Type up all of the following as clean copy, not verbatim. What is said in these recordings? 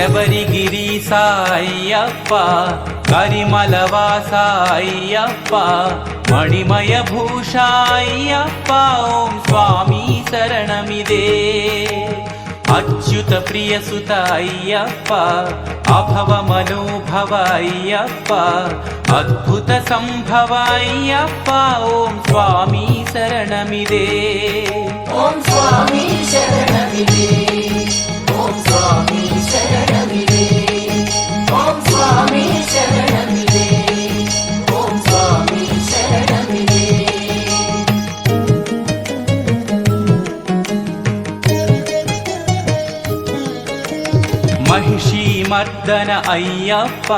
శబరిగిరి సాయ్యప్ప కరిమలవాస అయ్యప్ప మణిమయ భూషాయ్యప్ప ఓం స్వామి శరణమిదే అచ్యుత ప్రియసుత అయ్యప్ప అభవ మనోభవ అయ్యప్ప అద్భుత సంభవ అయ్యప్ప ఓం స్వామి శరణమిదే ఓం స్వామి శరణమిదే ఓం స్వామి శరణమిదే ఓం స్వామి శరణమిదే ఓం స్వామి శరణమిదే महिषी मर्दन अय्यप्प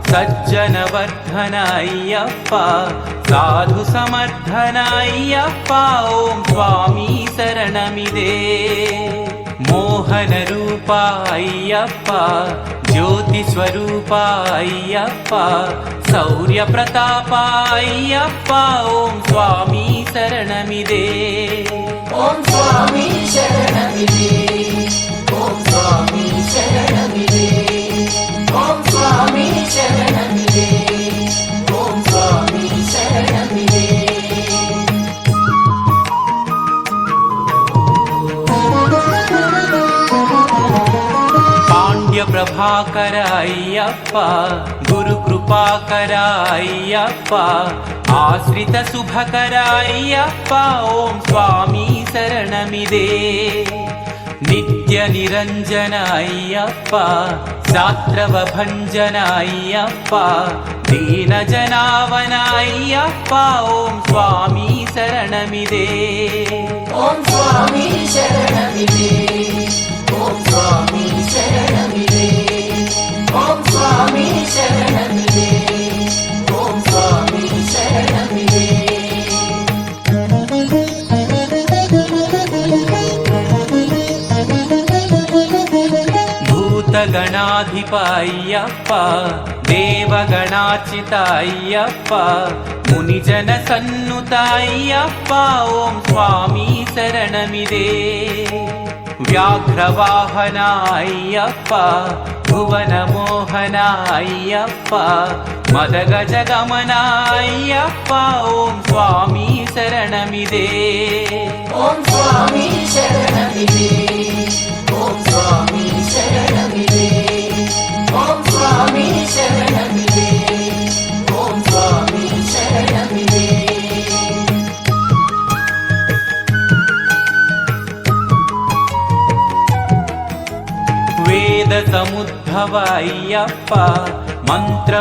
सज्जन वर्धन अय्यप्प साधु समर्धन अय्यप्प ओम स्वामी शरणमिदे मोहन रूप अय्यप्प ज्योति स्वरूप अय्यप्प शौर्य प्रताप अय्यप्प ओम स्वामी शरणमिदे ఓం స్వామి శరణమిదే ఓం స్వామి శరణమిదే ఓం స్వామి శరణమిదే ఓం స్వామి శరణమిదే पांड्य प्रभाकर अय्यप्प गुरु कृपाकर अय्यप्प आश्रित शुभकर अय्यप्प ओम स्वामी शरणमिदे नित्य निरंजन अय्यप्प शास्त्रव भंजन अय्यप्प दीन जनावन अय्यप्प ओम स्वामी शरणमिदे ఓం స్వామి శరణమిదే ఓం స్వామి శరణమిదే ఓం స్వామి శరణమిదే ఓం స్వామి శరణమిదే भूतगणाधिप अय्यप्प देवगणार्चित अय्यप्प मुनिजन सन्नुत अय्यप्प ओम स्वामी शरणमिदे व्याघ्रवाहन अय्यप्प भुवन मोहन अय्यप्प मदगजगमन अय्यप्प ओम स्वामी शरणमिदे ఓం స్వామి శరణమిదే ఓం స్వామి శరణమిదే ఓం స్వామి శరణమిదే ఓం స్వామి శరణమిదే वेद समुद्भव अय्यप्प मंत्र